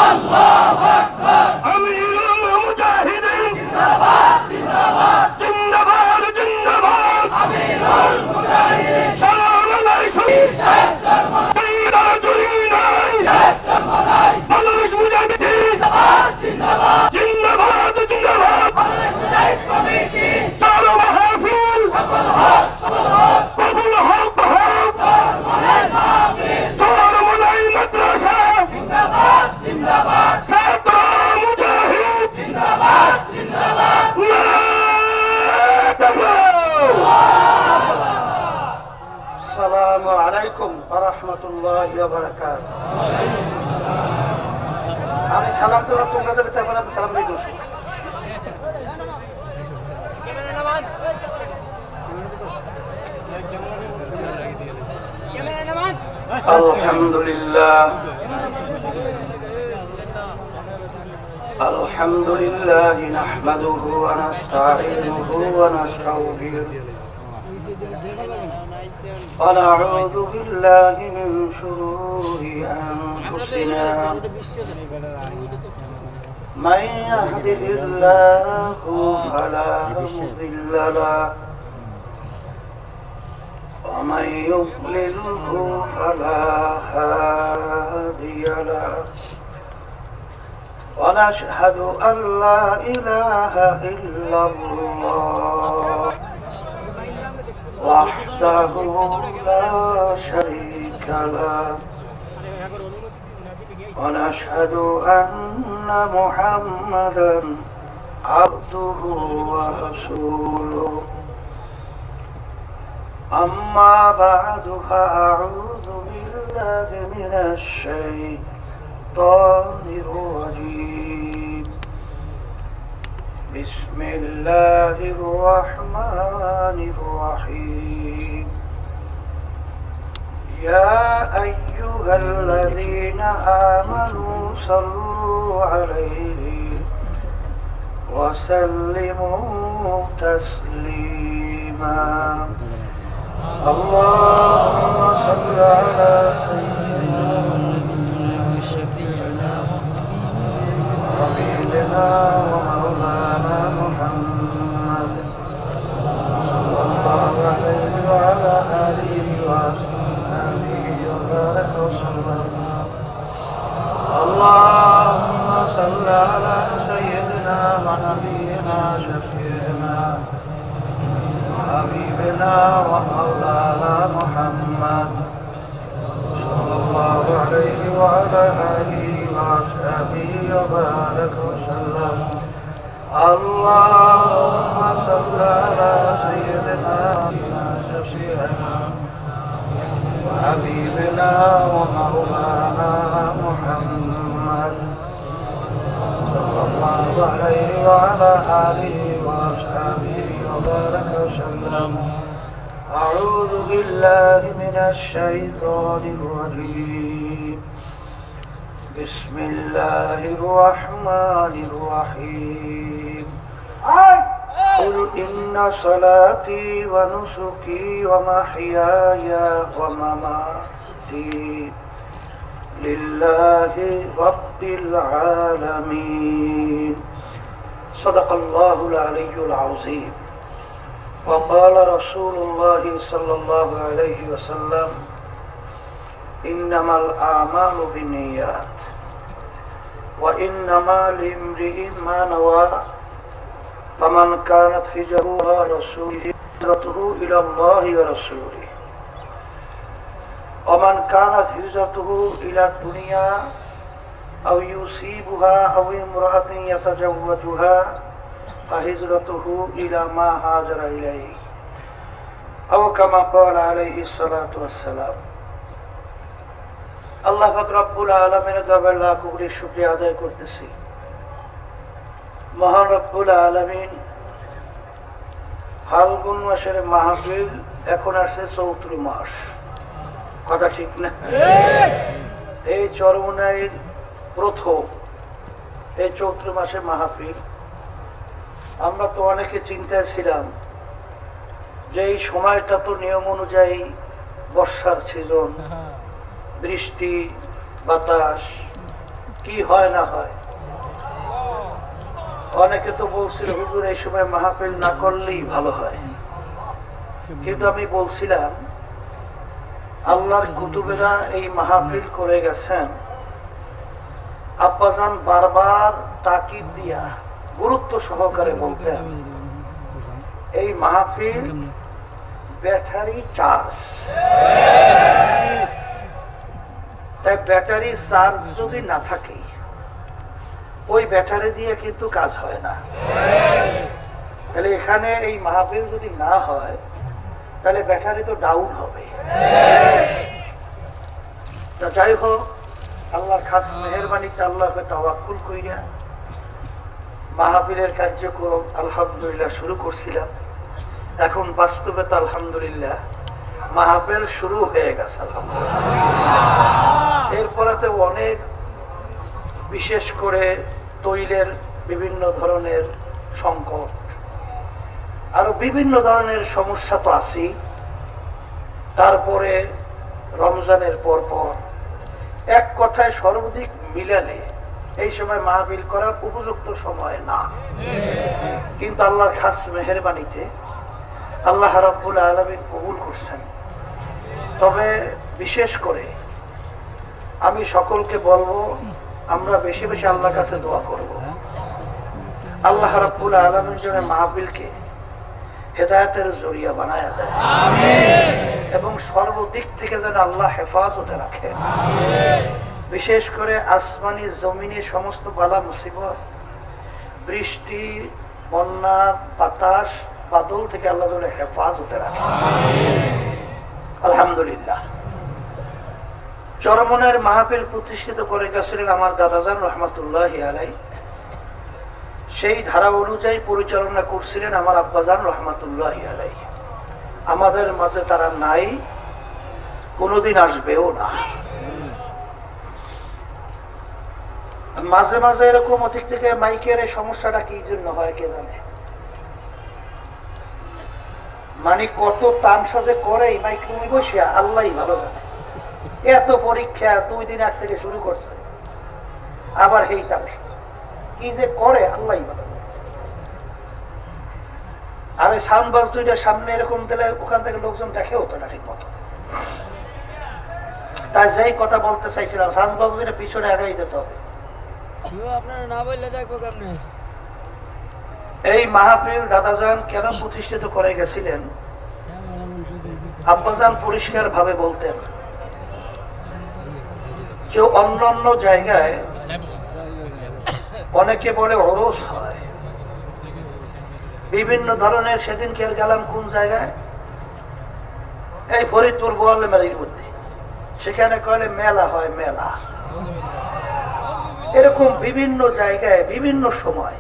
আল্লাহু আকবার আমিরুল মুজাহিদিন জিন্দাবাদ জিন্দাবাদ জিন্দাবাদ জিন্দাবাদ আমিরুল মুজাহিদিন সালাম আলাইকুম সাইয়্যিদুল জুলিনাই বাংলাদেশ মুজাহিদিন জিন্দাবাদ জিন্দাবাদ জিন্দাবাদ জিন্দাবাদ বাংলাদেশ মুজাহিদ কমিটি চালু মাহফিল সফল হোক কবুল হোক চরমনাই মাহফিল চরমনাই মাদ্রাসা জিন্দাবাদ জিন্দাবাদ ছাত্র মুজাহিদ জিন্দাবাদ জিন্দাবাদ আসসালামু আলাইকুম ওয়া রাহমাতুল্লাহি ওয়া বারাকাতুহু। আমি সালাম দেব, তোমরা যাবে তারপর আমি সালাম দিয়ে দেব। আলহামদুলিল্লাহ আলহামদুলিল্লাহ নাহমাদুহু ওয়া নাস্তাঈনুহু ওয়া নাস্তাগফিরুহু ওয়া নাউযু বিল্লাহি মিন শুরুরি আনফুসিনা মান ইয়াহদিহিল্লাহু ফালা মুদিল্লা লাহু ওয়া মান ইউদ্লিলহু ফালা হাদিয়া লাহু ونشهد أن لا إله إلا الله وحده لا شريك له ونشهد أن محمدا عبده ورسوله أما بعد فأعوذ بالله من الشيطان الرجيم بسم الله الرحمن الرحيم يا أيها الذين آمنوا صلوا عليه وسلموا تسليما اللهم صل على سيدنا وشفيعنا حبيبنا ومولانا محمد صلى الله عليه وعلى آله وصحبه وبارك وسلم اللهم صل على سيدنا ونبينا شفيعنا حبيبنا ومولانا محمد صلى الله عليه وعلى آله وصحبه وبارك وسلم اللهم صل على سيدنا شفيعنا وحبيبنا ومولانا محمد صلى الله عليه وعلى آله وصحبه وبارك وسلم أعوذ بالله من الشيطان الرجيم بسم الله الرحمن الرحيم قل إن صلاتي ونسكي ومحياي ومماتي لله رب العالمين صدق الله العلي العظيم وقال رسول الله صلى الله عليه وسلم إنما الأعمال بالنيات وإنما لامرئ ما نوى فمن كانت هجرته إلى الله ورسوله ومن كانت هجرته إلى الدنيا أو يصيبها أو امرأة يتزوجها فهجرته إلى ما هاجر إليه أو كما قال عليه الصلاة والسلام আল্লাহ পাক রব্বুল আলামিনের দরবারে লাখ কোটি শুকরিয়া আদায় করতেছি। মহান রব্বুল আলামিন ফাল্গুন মাসের মাহফিল এখন আসছে চৈত্র মাস, কথা ঠিক না? এই চরমনাইয়ের প্রথম এই চৈত্র মাসে মাহফিল। আমরা তো অনেকে চিন্তায় ছিলাম যে এই সময়টা তো নিয়ম অনুযায়ী বর্ষার সিজন, বৃষ্টি বাতাস কি হয় না হয়। অনেকে তো বলছিল হুজুর এই সময় মাহফিল না করলেই ভালো হয়, কিন্তু আমি বলছিলাম আল্লাহর কুতুবেরা এই মাহফিল করে গেছেন। আব্বাজান বারবার তাকিদ দিয়া গুরুত্ব সহকারে বলতেন এই মাহফিল ব্যাটারি চার্জ, তাই ব্যাটারি চার্জ যদি না থাকে ওই ব্যাটারি দিয়ে কিন্তু কাজ হয় না। তাহলে এখানে এই মাহফিল যদি না হয় তাহলে ব্যাটারি তো ডাউন হবে। তা যাই হোক, আল্লাহর খাস মেহেরবানিতে আল্লাহকে তাওয়াক্কুল কইরা মাহফিলের কার্যক্রম আলহামদুলিল্লাহ শুরু করছিলাম। এখন বাস্তবে তো আলহামদুলিল্লাহ মাহফিল শুরু হয়ে গেছে আলহামদুলিল্লাহ। এরপরে তো অনেক, বিশেষ করে তৈলের বিভিন্ন ধরনের সংকট, আরো বিভিন্ন ধরনের সমস্যা তো আছেই। তারপরে রমজানের পর এক কথায় সর্বাধিক মিলালে এই সময় মাহফিল করার উপযুক্ত সময় না। কিন্তু আল্লাহর খাস মেহেরবানিতে আল্লাহ রাব্বুল আলামিন কবুল করছেন। তবে বিশেষ করে আমি সকলকে বলবো আমরা বেশি বেশি আল্লাহর কাছে দোয়া করব, আল্লাহ রাব্বুল আলামিন যেন মাহফিলকে হেদায়েতের জরিয়া বানায়া দেয় এবং সর্বদিক থেকে যেন আল্লাহ হেফাজতে রাখে। বিশেষ করে আসমানি জমিনে সমস্ত বালা মুসিবত, বৃষ্টি, বন্যা, বাতাস, বাদল থেকে আল্লাহ যেন হেফাজতে রাখে। আলহামদুলিল্লাহ। চরমনের মাহফিল প্রতিষ্ঠিত করে গেছিলেন আমার দাদাজান রহমতুল্লাহি আলাইহি। সেই ধারা অনুযায়ী পরিচালনা করছিলেন আমার আব্বাজান রহমতুল্লাহি আলাইহি। আমাদের মাঝে তারা নাই, কোনোদিন আসবেও না। মাঝে মাঝে এরকম অধিক থেকে মাইকের এই সমস্যাটা কি জন্য হয় কে জানে, মানে কত তামসা যে করে মাইক রুমে বসিয়া আল্লাহই ভালো জানে। এত পরীক্ষা 2 দিন আগ থেকে শুরু করছে, আবার এই তামসা কি যে করে আল্লাহই ভালো জানে। আর এই সাউন্ড বক্স দুইটা সামনে এরকম দিলে ওখান থেকে লোকজন দেখে হতো না ঠিক মতো। তাই যেই কথা বলতে চাইছিলাম, সাউন্ড বক্স দুইটা পিছনে আগাই যেতে হবে। এই মাহফিল দাদাজান কেন প্রতিষ্ঠিত করে গেছিলেন, আব্বাজান পরিষ্কার ভাবে বলতেন যে অন্যান্য জায়গায় অনেকে বলে ওরস হয় বিভিন্ন ধরনের। সেদিন খেয়াল গেলাম কোন জায়গায়, এই ফরিদপুর বোয়ালে মেলার মধ্যে, সেখানে কলে মেলা হয়, মেলা। এরকম বিভিন্ন জায়গায় বিভিন্ন সময়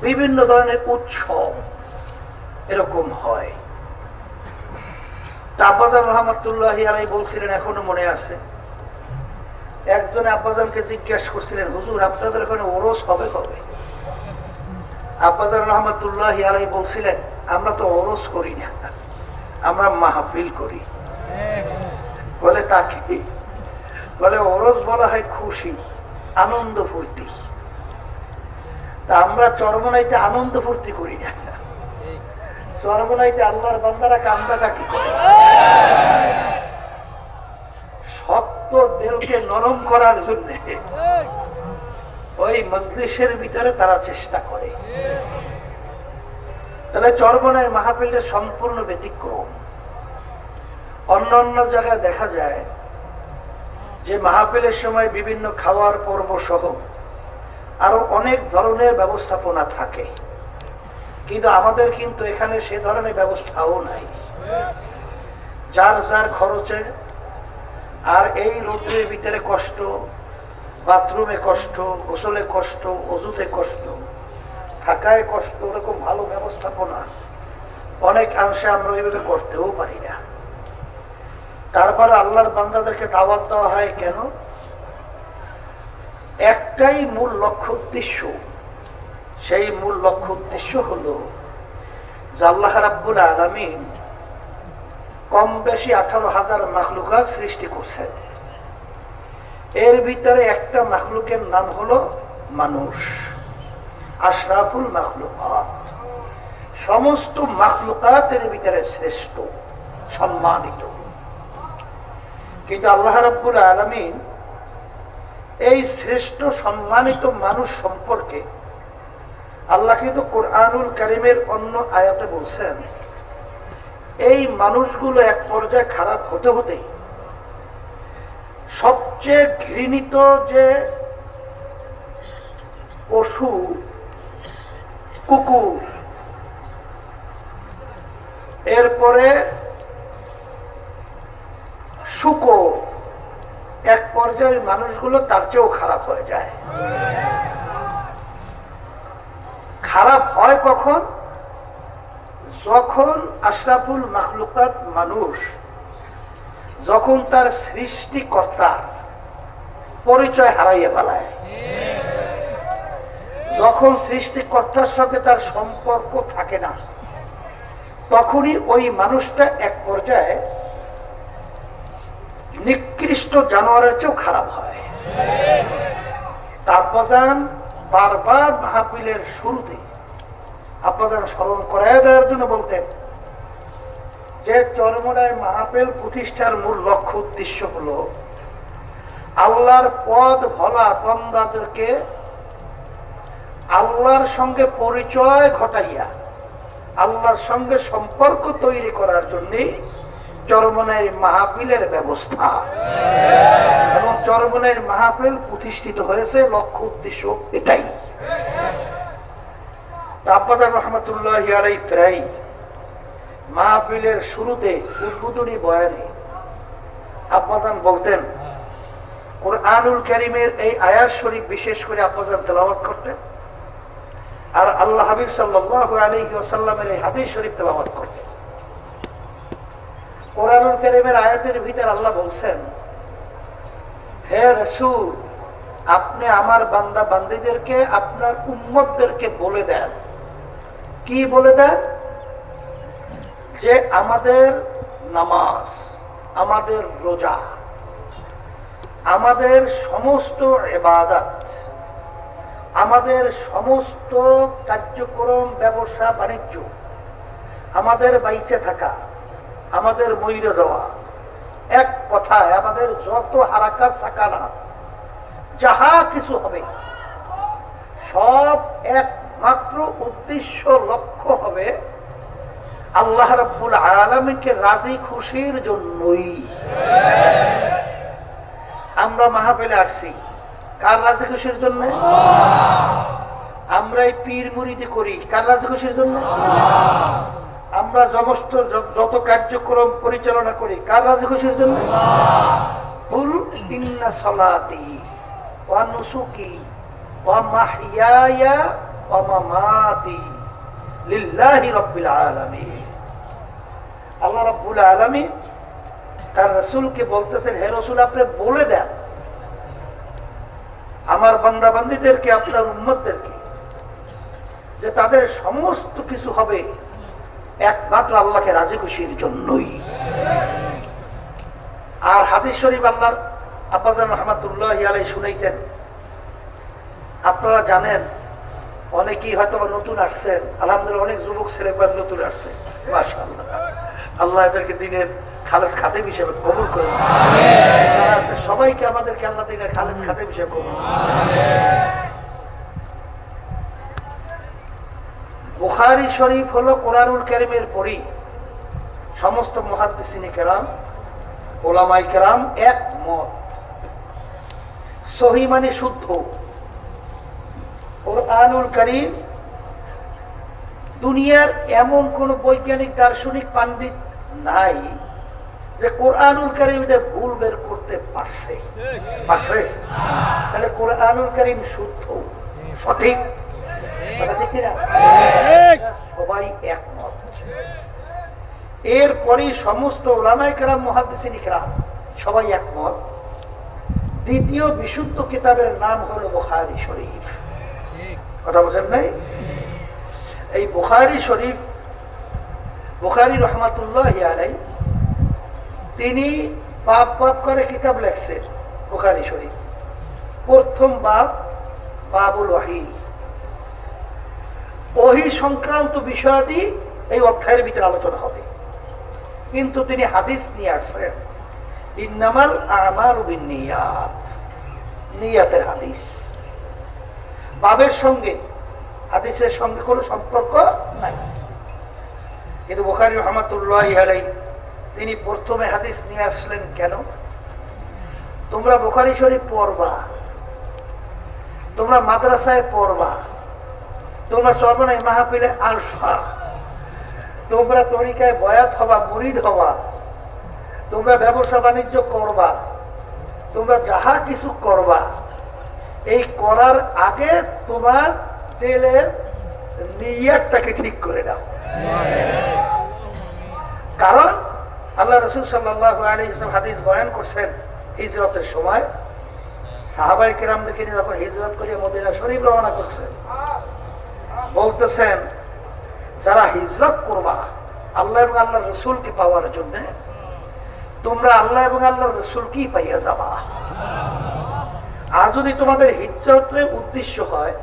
বিভিন্ন ধরনের উৎসব এরকম হয়। আব্বাজান রহমতুল্লাহি আলাইহি বলছিলেন, এখনো মনে আছে, একজনে আব্বাজানকে জিজ্ঞাসা করছিলেন, হুজুর আপনাদের ওখানে ওরস হবে কবে? আব্বাজান রহমতুল্লাহি আলাইহি বলছিলেন, আমরা তো ওরস করি না, আমরা মাহফিল করি। বলে তাকে বলে ওরস বলা হয় খুশি, আনন্দ ফুর্তি। তা আমরা চরমনাইতে আনন্দ ফুর্তি করি না, চরমনাইতে আল্লাহর বান্দারা কান্দা কি করে, শক্ত দেহকে নরম করার জন্য ওই মজলিসের ভিতরে তারা চেষ্টা করে। তাহলে চরমনাইয়ের মাহফিলের সম্পূর্ণ ব্যতিক্রম। অন্য জায়গায় দেখা যায় যে মাহফিলের সময় বিভিন্ন খাওয়ার পর্ব সহ আরো অনেক ধরনের ব্যবস্থাপনা থাকে, কিন্তু আমাদের কিন্তু এখানে সে ধরনের ব্যবস্থাও নাই। যার যার খরচে, আর এই রোদ্রের ভিতরে কষ্ট, বাথরুমে কষ্ট, গোসলে কষ্ট, অজুতে কষ্ট, থাকায় কষ্ট, ওরকম ভালো ব্যবস্থাপনা অনেক অংশে আমরা ওইভাবে করতেও পারি না। তারপরে আল্লাহর বান্দাদেরকে দাওয়াত দেওয়া হয় কেন? একটাই মূল লক্ষ্য উদ্দেশ্য। সেই মূল লক্ষ্য উদ্দেশ্য হলো যে আল্লাহ রাব্বুল আলামিন কম বেশি 18,000 মাখলুকাত সৃষ্টি করছেন। এর ভিতরে একটা মাখলুকের নাম হলো মানুষ, আশরাফুল মাখলুকাত, সমস্ত মাখলুকাতের ভিতরে শ্রেষ্ঠ, সম্মানিত। কিন্তু আল্লাহ রাব্বুল আলামিন এই শ্রেষ্ঠ সম্মানিত মানুষ সম্পর্কে আল্লাহ কিন্তু কোরআনুল কারীমের অন্য আয়াতে বলছেন, এই মানুষগুলো এক পর্যায়ে খারাপ হতে হতে সবচেয়ে ঘৃণিত যে পশু কুকুর, এরপরে শূকর, এক পর্যায়ের মানুষগুলো তার চেয়েও খারাপ হয়ে যায়। খারাপ হয় কখন? যখন আশরাফুল মাখলুকাত মানুষ যখন তার সৃষ্টিকর্তার পরিচয় হারাইয়া ফেলায়, যখন সৃষ্টিকর্তার সাথে তার সম্পর্ক থাকে না, তখনই ওই মানুষটা এক পর্যায়ে নিকৃষ্ট জানোয়ারের চেয়েও খারাপ হয়। তারপর বারবার মাহফিলের শুরুতে আপনাদের স্মরণ করায় দেওয়ার জন্য বলতেন যে চরমনায় মাহফিল প্রতিষ্ঠার মূল লক্ষ্য উদ্দেশ্য হলো আল্লাহর পদ ভোলা বান্দাদেরকে আল্লাহর সঙ্গে পরিচয় ঘটাইয়া আল্লাহর সঙ্গে সম্পর্ক তৈরি করার জন্য চরমনায় মাহফিলের ব্যবস্থা। এবং চরমনায় মাহফিল প্রতিষ্ঠিত হয়েছে, লক্ষ্য উদ্দেশ্য এটাই। আব্বাজান রহমতুল্লাহি আলাইহি প্রায় মাহফিলের শুরুতে উদ্বোধনী বয়ানে আব্বাজান বলতেন, কোরআনুল কারীমের এই আয়াত শরীফ বিশেষ করে আব্বাজান তেলাওয়াত করতেন, আর আল্লাহ হাবিব সাল্লাল্লাহু আলাইহি ওয়াসাল্লামের এই হাদিস শরীফ তেলাওয়াত করতেন। কোরআনুল কারীমের আয়াতের ভিতর আল্লাহ বলছেন, হে রাসূল, আপনি আমার বান্দা বান্দীদেরকে, আপনার উম্মতদেরকে বলে দেন। কি বলে দেন? যে আমাদের নামাজ, আমাদের রোজা, আমাদের সমস্ত ইবাদত, আমাদের সমস্ত কার্যক্রম, ব্যবসা বাণিজ্য, আমাদের বাইচে থাকা, আমাদের মইরে যাওয়া, এক কথায় আমাদের যত হারাকাত সাকানা যাহা কিছু হবে সব একমাত্র উদ্দেশ্য লক্ষ্য হবে আল্লাহ রাব্বুল আলামিনকে রাজি খুশির জন্যই। আমরা মাহফিলে আসছি কার রাজি খুশির জন্য? আমরা এই পীর মুরিদি করি কার রাজি খুশির জন্য? আমরা সমস্ত যত কার্যক্রম পরিচালনা করি কার রাজি খুশির জন্য? কুল ইন্না সালাতি ওয়া নুসুকি ওয়া মাহইয়ায়া ওয়া মামাতি লিল্লাহি রাব্বিল আলামিন। আল্লাহ রাব্বুল আলামিন তার রাসূলকে বলতেছেন, হে রাসূল, আপনি বলে দেন আমার বান্দা বান্দীদেরকে, আপনার উম্মতদেরকে, যে তাদের সমস্ত কিছু হবে একমাত্র আল্লাহকে রাজি খুশির জন্যই। আর হাদিস শরীফ আল্লাহর আব্বাজান রহমাতুল্লাহি আলাইহি শুনাইতেন। আপনারা জানেন, অনেকেই হয়তো নতুন আসছেন, আলহামদুলিল্লাহ অনেক যুবক ছেলে নতুন আসছে, মাশাআল্লাহ। আল্লাহ এদেরকে দিনের খালেস খাদেম হিসেবে কবুল করুন। সবাইকে আমাদেরকে আল্লাহ দিনের খালেস খাদেম হিসেবে কবুল করুন। বুখারী শরীফ হলো কোরআনুল কারীমের পরই সমস্ত মুহাদ্দিসিনে কেরাম, ওলামায়ে কেরাম একমত। সহিহ মানে শুদ্ধ। কোরআনুল কারীম দুনিয়ার এমন কোন বৈজ্ঞানিক দার্শনিক পণ্ডিত নাই যে কোরআনুল কারীমে ভুল বের করতে পারছে। তাহলে কোরআনুল কারীম শুদ্ধ, সঠিক, সবাই একমত। এরপরই সমস্ত উলামায়ে কেরাম, মুহাদ্দিসিনে কেরাম সবাই একমত। দ্বিতীয় বিশুদ্ধ কিতাবের নাম হলো বুখারী শরীফ। কথা বলেন নাই? এই বুখারী শরীফ, বুখারী রহমাতুল্লাহি আলাইহি তিনি পাপ পাপ করে কিতাব লেখছেন, বুখারী শরীফ প্রথম বাব, বাবুল ওয়াহি। ওহী সংক্রান্ত বিষয়াদি এই অধ্যায়ের ভিতরে আলোচনা হবে, কিন্তু তিনি হাদিস নিয়ে আসছেন ইন্নামাল আমালু বিন্নিয়াত, নিয়াতের হাদিস। বাবের সঙ্গে হাদিসের সঙ্গে কোনো সম্পর্ক নাই, কিন্তু বুখারী রাহমাতুল্লাহি আলাইহি তিনি প্রথমে হাদিস নিয়ে আসলেন কেন? তোমরা বুখারী শরীফ পড়বা, তোমরা মাদ্রাসায় পড়বা, তোমরা সর্বনাই মাহফিলে আসবা, তোমরা তরিকায় বয়াত হবা, মুরিদ হবা, তোমরা ব্যবসা বাণিজ্য করবা, তোমরা যাহা কিছু করবা, এই করার আগে তোমার দিলের নিয়তটাকে ঠিক করে নাও। কারণ আল্লাহ রাসূল সাল্লাল্লাহু আলাইহি ওয়াসাল্লাম হাদিস বয়ান করছেন হিজরতের সময় সাহাবায়ে কেরামদেরকে নিয়ে যখন হিজরত করে মদিনা শরীফ রওনা করছেন, বলতেছেন যারা হিজরত করবা আল্লাহ এবং আল্লাহর রাসূলকে পাওয়ার জন্য, তোমরা আল্লাহ এবং আল্লাহর রাসূলকেই পাইয়া যাবা। আর যদি তোমাদের হিজরতের উদ্দেশ্য হয়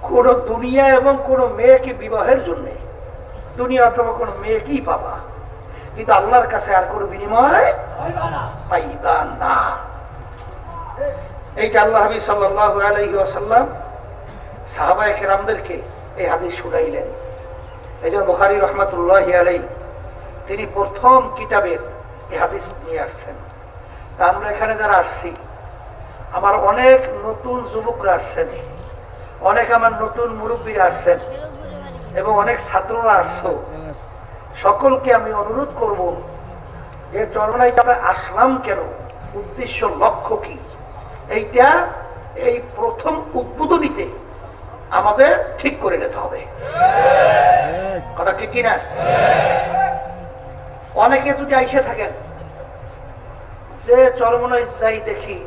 কোন দুনিয়া এবং কোন মেয়েকে বিবাহের জন্য, দুনিয়া অথবা কোন মেয়েকেই পাবা, কিন্তু আল্লাহর কাছে আর কোনো বিনিময় পাইবা না। এইটা আল্লাহ হাবিব সাল্লাল্লাহু আলাইহি ওয়াসাল্লাম সাহাবায়ে কেরামদেরকে এই হাদিস শুনাইলেন। এই জন্য বুখারী রাহমাতুল্লাহি আলাইহি তিনি প্রথম কিতাবের এই হাদিস নিয়ে আসছেন। তা আমরা এখানে যারা আসছি, আমার অনেক নতুন যুবকরা আসছেন, অনেক আমার নতুন মুরব্বীরা আসছেন এবং অনেক ছাত্ররা আসছো। সকলকে আমি অনুরোধ করব যে চরমনাইতে আমরা আসলাম কেন, উদ্দেশ্য লক্ষ্য কি, এইটা এই প্রথম উদ্বোধনীতে আমাদের ঠিক করে নিতে হবে। কথা ঠিক কিনা? অনেকে যদি আইসে থাকেন যে চরমনাই যাই দেখি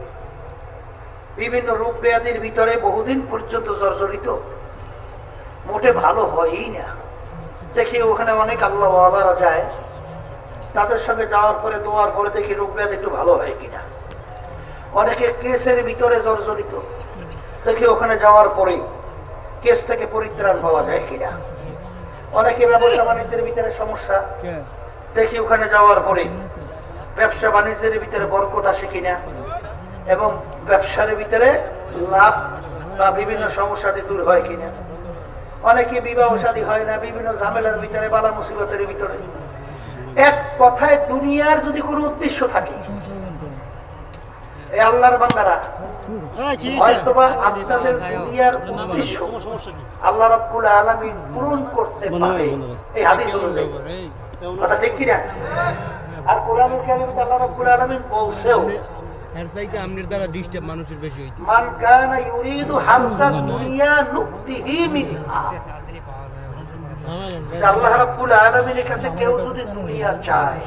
বিভিন্ন রোগ ব্যাধির ভিতরে বহুদিন পর্যন্ত জর্জরিত, মোটে ভালো হয়ই না। দেখি ওখানে অনেক আল্লাহ ওয়ালারা যায়, তাদের সঙ্গে যাওয়ার পরে দোয়ার পরে দেখি রোগ ব্যাধি একটু ভালো হয় কিনা। অনেকে কেসের ভিতরে জর্জরিত, দেখি ওখানে যাওয়ার পরে কেস থেকে পরিত্রাণ পাওয়া যায় কিনা। অনেকে ব্যবসা বাণিজ্যের ভিতরে সমস্যা, দেখি ওখানে যাওয়ার পরে ব্যবসা বাণিজ্যের ভিতরে বরকত আসে কিনা এবং ব্যবসার ভিতরে লাভ বা বিভিন্ন সমস্যা দূর হয় কিনা। অনেকে বিবাহ শাদী হয় না, বিভিন্ন ঝামেলার ভিতরে, বালা মুসিবতের ভিতরে। এক কথায় দুনিয়ার যদি কোনো উদ্দেশ্য থাকে, এই আল্লাহর বান্দারা হয়তোবা আপনাদের দুনিয়ার উদ্দেশ্য আল্লাহ রাব্বুল আলামিন পূরণ করতে পারে এই হাদিস অনুযায়ী। কথা ঠিক কিনা? আর কোরআনুল কারীমে আল্লাহ রাব্বুল আলামিন বলছেও এর চাইতে আমনের দ্বারা ডিস্টার্ব মানুষের বেশি হইতো। মান কানা ইউরিদু হাসান দুনিয়া নুকতিহি মিনহা। আল্লাহ রাব্বুল আলামিনের কাছে কেউ যদি দুনিয়া চায়,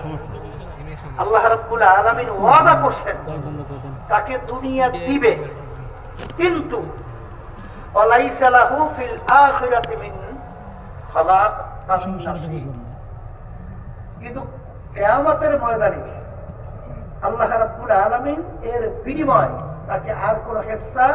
আল্লাহ রাব্বুল আলামিন ওয়াদা করছেন তাকে দুনিয়া দিবে, কিন্তু ওয়ালাইসা লাহু ফিল আখিরাতি মিন খালাক। কিন্তু কিয়ামতের ময়দানে আল্লাহ রাব্বুল আলামিন এর বিনিময় তাকে আর কোনো হিস্সা